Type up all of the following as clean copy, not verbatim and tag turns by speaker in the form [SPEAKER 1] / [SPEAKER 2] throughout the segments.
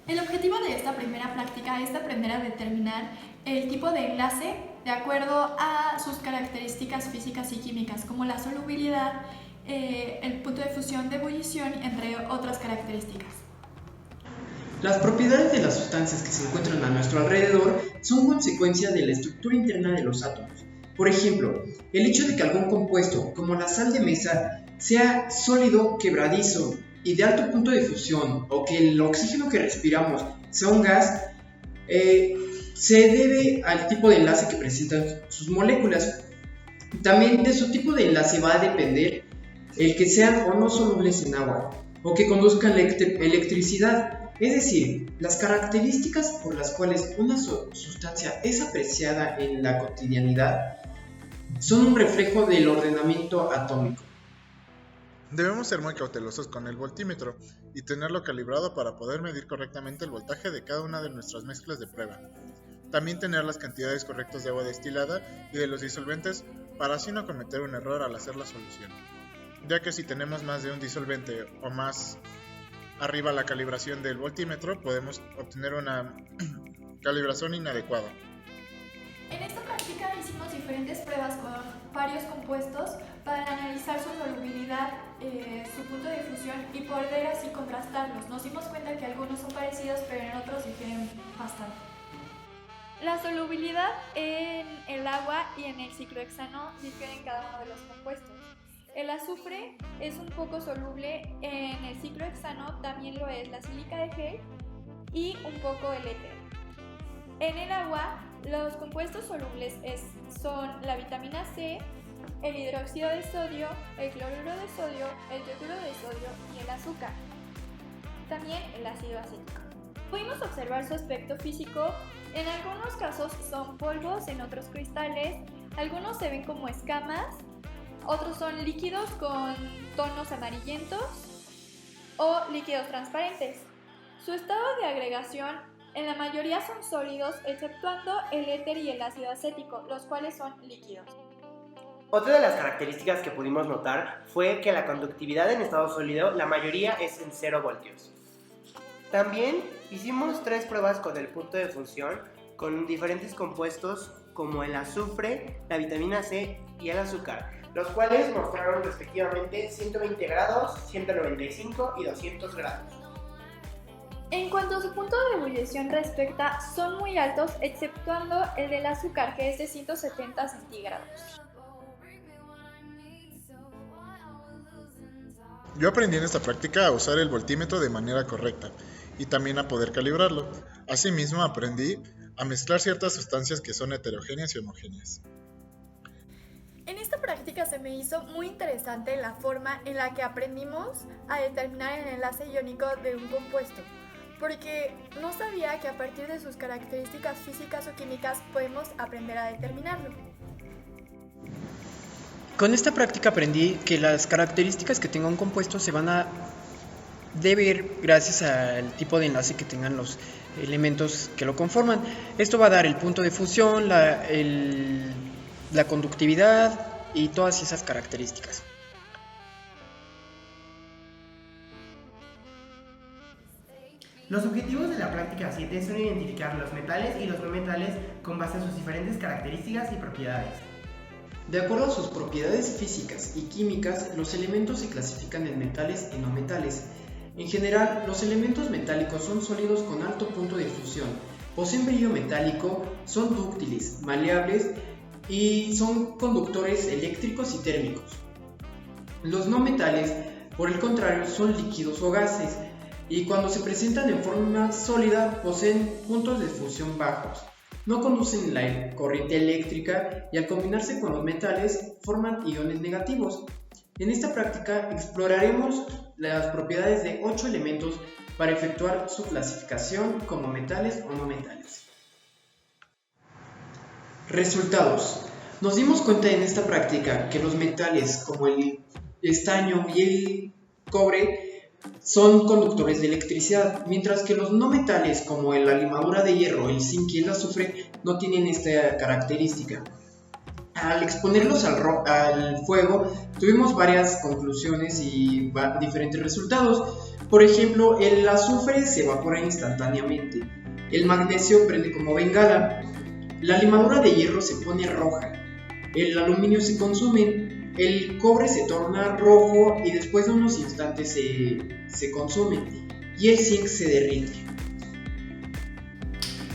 [SPEAKER 1] El objetivo de esta primera práctica es aprender a determinar el tipo de enlace de acuerdo a sus características físicas y químicas, como la solubilidad, el punto de fusión, de ebullición, entre otras características.
[SPEAKER 2] Las propiedades de las sustancias que se encuentran a nuestro alrededor son consecuencia de la estructura interna de los átomos. Por ejemplo, el hecho de que algún compuesto, como la sal de mesa, sea sólido, quebradizo y de alto punto de fusión, o que el oxígeno que respiramos sea un gas, se debe al tipo de enlace que presentan sus moléculas. También de su tipo de enlace va a depender el que sean o no solubles en agua, o que conduzcan electricidad. Es decir, las características por las cuales una sustancia es apreciada en la cotidianidad son un reflejo del ordenamiento atómico.
[SPEAKER 3] Debemos ser muy cautelosos con el voltímetro y tenerlo calibrado para poder medir correctamente el voltaje de cada una de nuestras mezclas de prueba. También tener las cantidades correctas de agua destilada y de los disolventes para así no cometer un error al hacer la solución, ya que si tenemos más de un disolvente o más arriba la calibración del voltímetro, podemos obtener una calibración inadecuada.
[SPEAKER 1] En esta práctica hicimos diferentes pruebas con varios compuestos para analizar su solubilidad, su punto de fusión y poder así contrastarlos. Nos dimos cuenta que algunos son parecidos, pero en otros difieren bastante. La solubilidad en el agua y en el ciclohexano difieren en cada uno de los compuestos. El azufre es un poco soluble en el ciclohexano, también lo es la sílica de Hale y un poco el éter. En el agua, los compuestos solubles son la vitamina C, el hidróxido de sodio, el cloruro de sodio, el yoduro de sodio y el azúcar. También el ácido acético. Pudimos observar su aspecto físico. En algunos casos son polvos, en otros cristales, algunos se ven como escamas, otros son líquidos con tonos amarillentos o líquidos transparentes. Su estado de agregación en la mayoría son sólidos, exceptuando el éter y el ácido acético, los cuales son líquidos.
[SPEAKER 4] Otra de las características que pudimos notar fue que la conductividad en estado sólido, la mayoría es en 0 voltios. También hicimos 3 pruebas con el punto de fusión con diferentes compuestos como el azufre, la vitamina C y el azúcar, los cuales mostraron respectivamente 120 grados, 195 y 200 grados.
[SPEAKER 1] En cuanto a su punto de ebullición respecta, son muy altos, exceptuando el del azúcar, que es de 170 centígrados.
[SPEAKER 3] Yo aprendí en esta práctica a usar el voltímetro de manera correcta y también a poder calibrarlo. Asimismo, aprendí a mezclar ciertas sustancias que son heterogéneas y homogéneas.
[SPEAKER 1] En esta práctica se me hizo muy interesante la forma en la que aprendimos a determinar el enlace iónico de un compuesto, porque no sabía que a partir de sus características físicas o químicas podemos aprender a determinarlo.
[SPEAKER 2] Con esta práctica aprendí que las características que tenga un compuesto se van a deber gracias al tipo de enlace que tengan los elementos que lo conforman. Esto va a dar el punto de fusión, la conductividad y todas esas características.
[SPEAKER 4] Los objetivos de la práctica 7 son identificar los metales y los no metales con base a sus diferentes características y propiedades.
[SPEAKER 2] De acuerdo a sus propiedades físicas y químicas, los elementos se clasifican en metales y no metales. En general, los elementos metálicos son sólidos con alto punto de fusión, poseen brillo metálico, son dúctiles, maleables y son conductores eléctricos y térmicos. Los no metales, por el contrario, son líquidos o gases y cuando se presentan en forma sólida poseen puntos de fusión bajos. No conducen la corriente eléctrica y al combinarse con los metales forman iones negativos. En esta práctica exploraremos las propiedades de 8 elementos para efectuar su clasificación como metales o no metales. Resultados. Nos dimos cuenta en esta práctica que los metales como el estaño y el cobre son conductores de electricidad, mientras que los no metales como la limadura de hierro, el zinc y el azufre no tienen esta característica. Al exponerlos al fuego, tuvimos varias conclusiones y diferentes resultados. Por ejemplo, el azufre se evapora instantáneamente, el magnesio prende como bengala, la limadura de hierro se pone roja, el aluminio se consume, el cobre se torna rojo y después de unos instantes se consume, y el zinc se derrite.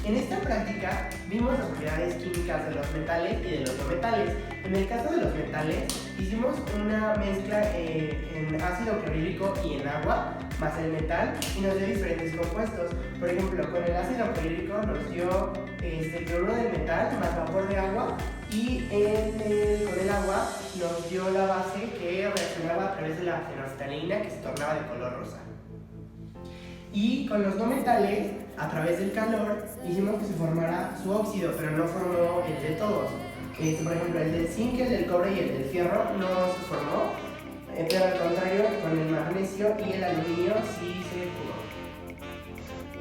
[SPEAKER 4] En esta práctica vimos las propiedades químicas de los metales y de los no metales. En el caso de los metales, hicimos una mezcla en ácido clorhídrico y en agua, más el metal, y nos dio diferentes compuestos. Por ejemplo, con el ácido clorhídrico nos dio cloruro de metal más vapor de agua, y con el agua nos dio la base que reaccionaba a través de la fenolftalina, que se tornaba de color rosa. Y con los no metales, a través del calor, hicimos que se formara su óxido, pero no formó el de todos. Por ejemplo, el del zinc, el del cobre y el del fierro no se formó, pero al contrario, con el magnesio y el aluminio sí se formó.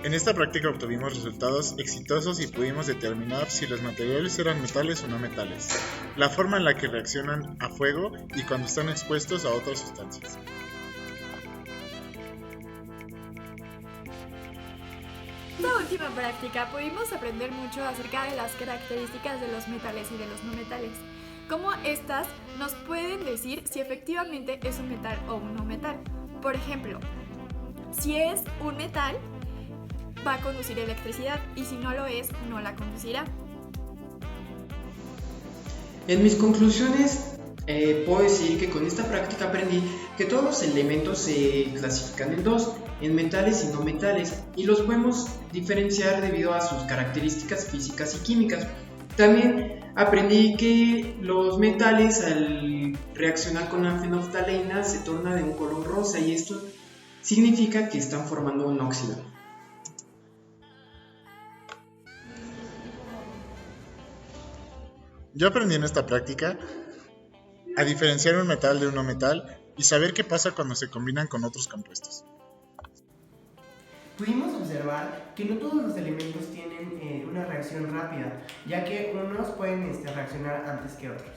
[SPEAKER 3] En esta práctica obtuvimos resultados exitosos y pudimos determinar si los materiales eran metales o no metales, la forma en la que reaccionan a fuego y cuando están expuestos a otras sustancias.
[SPEAKER 1] En esta última práctica pudimos aprender mucho acerca de las características de los metales y de los no metales, cómo estas nos pueden decir si efectivamente es un metal o un no metal. Por ejemplo, si es un metal, va a conducir electricidad, y si no lo es, no la conducirá.
[SPEAKER 2] En mis conclusiones, puedo decir que con esta práctica aprendí que todos los elementos se clasifican en dos, en metales y no metales, y los podemos diferenciar debido a sus características físicas y químicas. También aprendí que los metales, al reaccionar con la fenolftalina, se tornan de un color rosa, y esto significa que están formando un óxido.
[SPEAKER 3] Yo aprendí en esta práctica a diferenciar un metal de un no metal y saber qué pasa cuando se combinan con otros compuestos.
[SPEAKER 4] Pudimos observar que no todos los elementos tienen una reacción rápida, ya que unos pueden reaccionar antes que otros.